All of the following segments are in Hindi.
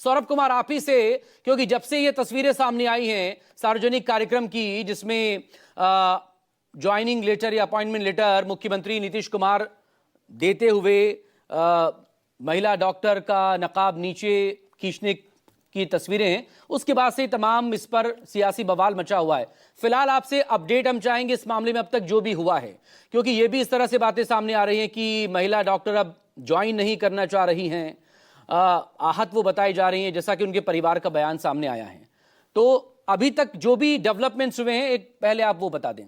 सौरभ कुमार, आप ही से, क्योंकि जब से ये तस्वीरें सामने आई हैं सार्वजनिक कार्यक्रम की जिसमें ज्वाइनिंग लेटर या अपॉइंटमेंट लेटर मुख्यमंत्री नीतीश कुमार देते हुए महिला डॉक्टर का नकाब नीचे खींचने की तस्वीरें हैं, उसके बाद से तमाम इस पर सियासी बवाल मचा हुआ है। फिलहाल आपसे अपडेट हम चाहेंगे इस मामले में अब तक जो भी हुआ है, क्योंकि ये भी इस तरह से बातें सामने आ रही हैं कि महिला डॉक्टर अब ज्वाइन नहीं करना चाह रही हैं, आहत वो बताई जा रही हैं, जैसा कि उनके परिवार का बयान सामने आया है। तो अभी तक जो भी डेवलपमेंट्स हुए हैं, एक पहले आप वो बता दें।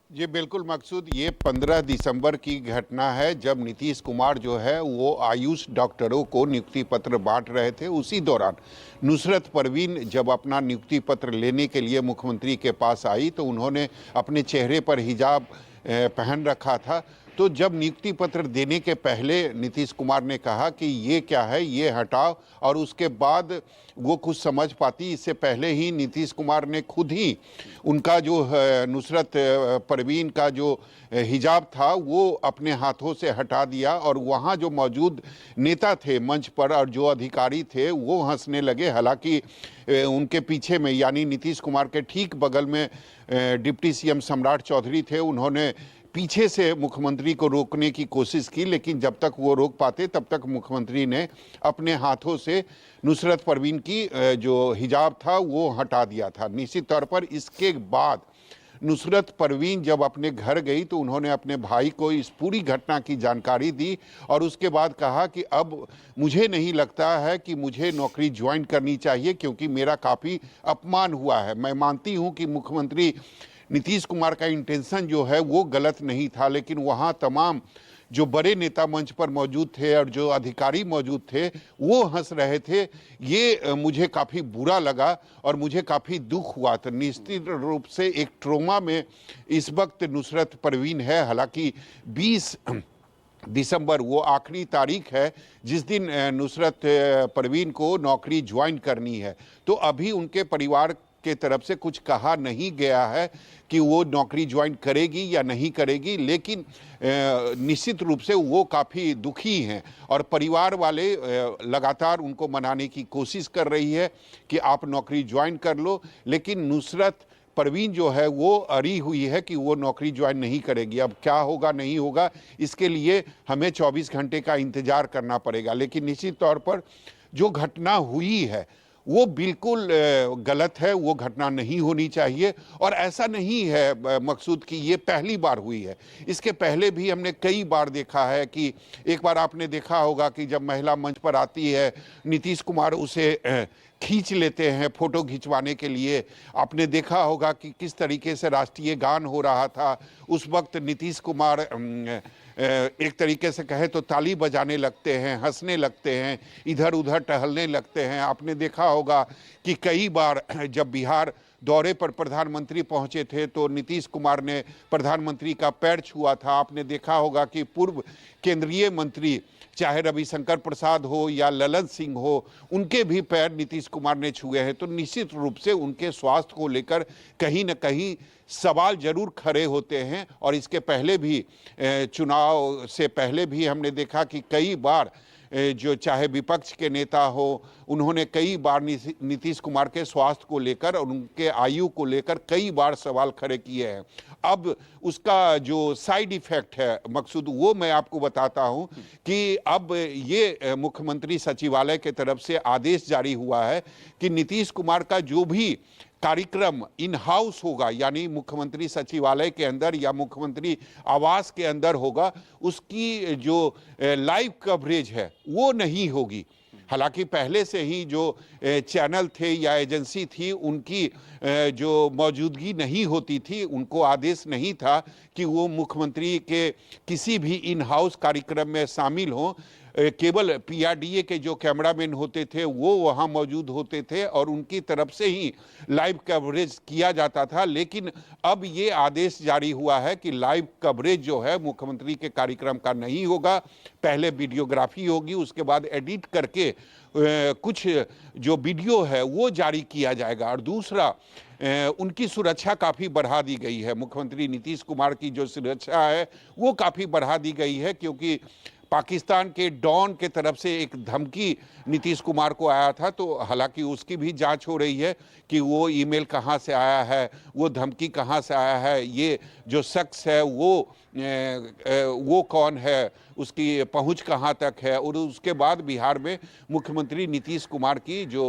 ये बिल्कुल मकसूद, ये 15 दिसंबर की घटना है जब नीतीश कुमार जो है वो आयुष डॉक्टरों को नियुक्ति पत्र बांट रहे थे। उसी दौरान नुसरत परवीन जब अपना नियुक्ति पत्र लेने के लिए मुख्यमंत्री के पास आई तो उन्होंने अपने चेहरे पर हिजाब पहन रखा था। तो जब नियुक्ति पत्र देने के पहले नीतीश कुमार ने कहा कि ये क्या है, ये हटाओ, और उसके बाद वो कुछ समझ पाती। इससे पहले ही नीतीश कुमार ने खुद ही उनका जो नुसरत परवीन का जो हिजाब था वो अपने हाथों से हटा दिया, और वहाँ जो मौजूद नेता थे मंच पर और जो अधिकारी थे वो हंसने लगे। हालांकि उनके पीछे में यानी नीतीश कुमार के ठीक बगल में डिप्टी सीएम सम्राट चौधरी थे। उन्होंने पीछे से मुख्यमंत्री को रोकने की कोशिश की, लेकिन जब तक वो रोक पाते तब तक मुख्यमंत्री ने अपने हाथों से नुसरत परवीन की जो हिजाब था वो हटा दिया था। निश्चित तौर पर इसके बाद नुसरत परवीन जब अपने घर गई तो उन्होंने अपने भाई को इस पूरी घटना की जानकारी दी, और उसके बाद कहा कि अब मुझे नहीं लगता है कि मुझे नौकरी ज्वाइन करनी चाहिए, क्योंकि मेरा काफ़ी अपमान हुआ है। मैं मानती हूँ कि मुख्यमंत्री नीतीश कुमार का इंटेंशन जो है वो गलत नहीं था, लेकिन वहाँ तमाम जो बड़े नेता मंच पर मौजूद थे और जो अधिकारी मौजूद थे वो हंस रहे थे। ये मुझे काफ़ी बुरा लगा और मुझे काफ़ी दुख हुआ। तो निश्चित रूप से एक ट्रोमा में इस वक्त नुसरत परवीन है। हालांकि 20 दिसंबर वो आखिरी तारीख है जिस दिन नुसरत परवीन को नौकरी ज्वाइन करनी है। तो अभी उनके परिवार के तरफ से कुछ कहा नहीं गया है कि वो नौकरी ज्वाइन करेगी या नहीं करेगी, लेकिन निश्चित रूप से वो काफ़ी दुखी हैं और परिवार वाले लगातार उनको मनाने की कोशिश कर रही है कि आप नौकरी ज्वाइन कर लो। लेकिन नुसरत परवीन जो है वो अड़ी हुई है कि वो नौकरी ज्वाइन नहीं करेगी। अब क्या होगा नहीं होगा इसके लिए हमें 24 घंटे का इंतजार करना पड़ेगा। लेकिन निश्चित तौर पर जो घटना हुई है वो बिल्कुल गलत है, वो घटना नहीं होनी चाहिए। और ऐसा नहीं है मकसूद कि ये पहली बार हुई है, इसके पहले भी हमने कई बार देखा है कि एक बार आपने देखा होगा कि जब महिला मंच पर आती है नीतीश कुमार उसे खींच लेते हैं फोटो खिंचवाने के लिए। आपने देखा होगा कि किस तरीके से राष्ट्रीय गान हो रहा था, उस वक्त नीतीश कुमार एक तरीके से कहे तो ताली बजाने लगते हैं, हंसने लगते हैं, इधर उधर टहलने लगते हैं। आपने देखा होगा कि कई बार जब बिहार दौरे पर प्रधानमंत्री पहुंचे थे तो नीतीश कुमार ने प्रधानमंत्री का पैर छुआ था। आपने देखा होगा कि पूर्व केंद्रीय मंत्री चाहे रविशंकर प्रसाद हो या ललन सिंह हो, उनके भी पैर नीतीश कुमार ने छुए हैं। तो निश्चित रूप से उनके स्वास्थ्य को लेकर कहीं न कहीं सवाल जरूर खड़े होते हैं। और इसके पहले भी चुनाव से पहले भी हमने देखा कि कई बार जो चाहे विपक्ष के नेता हो उन्होंने कई बार नीतीश कुमार के स्वास्थ्य को लेकर और उनके आयु को लेकर कई बार सवाल खड़े किए हैं। अब उसका जो साइड इफेक्ट है मकसूद वो मैं आपको बताता हूं कि अब ये मुख्यमंत्री सचिवालय के तरफ से आदेश जारी हुआ है कि नीतीश कुमार का जो भी कार्यक्रम इन हाउस होगा यानी मुख्यमंत्री सचिवालय के अंदर या मुख्यमंत्री आवास के अंदर होगा, उसकी जो लाइव कवरेज है वो नहीं होगी। हालांकि पहले से ही जो चैनल थे या एजेंसी थी उनकी जो मौजूदगी नहीं होती थी, उनको आदेश नहीं था कि वो मुख्यमंत्री के किसी भी इन हाउस कार्यक्रम में शामिल हों। केवल पीआरडीए के जो कैमरामैन होते थे वो वहाँ मौजूद होते थे और उनकी तरफ से ही लाइव कवरेज किया जाता था। लेकिन अब ये आदेश जारी हुआ है कि लाइव कवरेज जो है मुख्यमंत्री के कार्यक्रम का नहीं होगा। पहले वीडियोग्राफी होगी, उसके बाद एडिट करके कुछ जो वीडियो है वो जारी किया जाएगा। और दूसरा उनकी सुरक्षा काफ़ी बढ़ा दी गई है। मुख्यमंत्री नीतीश कुमार की जो सुरक्षा है वो काफ़ी बढ़ा दी गई है, क्योंकि पाकिस्तान के डॉन के तरफ से एक धमकी नीतीश कुमार को आया था, तो हालांकि उसकी भी जांच हो रही है कि वो ईमेल कहां से आया है, वो धमकी कहां से आया है, ये जो शख्स है वो कौन है, उसकी पहुंच कहां तक है। और उसके बाद बिहार में मुख्यमंत्री नीतीश कुमार की जो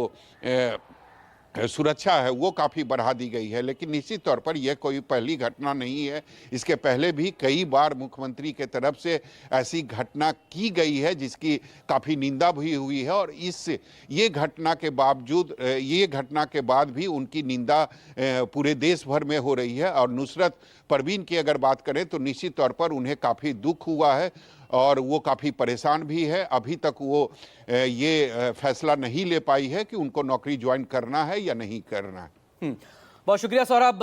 सुरक्षा है वो काफ़ी बढ़ा दी गई है। लेकिन निश्चित तौर पर यह कोई पहली घटना नहीं है, इसके पहले भी कई बार मुख्यमंत्री के तरफ से ऐसी घटना की गई है जिसकी काफ़ी निंदा भी हुई है। और ये घटना के बावजूद, ये घटना के बाद भी उनकी निंदा पूरे देश भर में हो रही है। और नुसरत परवीन की अगर बात करें तो निश्चित तौर पर उन्हें काफ़ी दुख हुआ है और वो काफ़ी परेशान भी है। अभी तक वो ये फैसला नहीं ले पाई है कि उनको नौकरी ज्वाइन करना है या नहीं करना है। बहुत शुक्रिया सौरभ।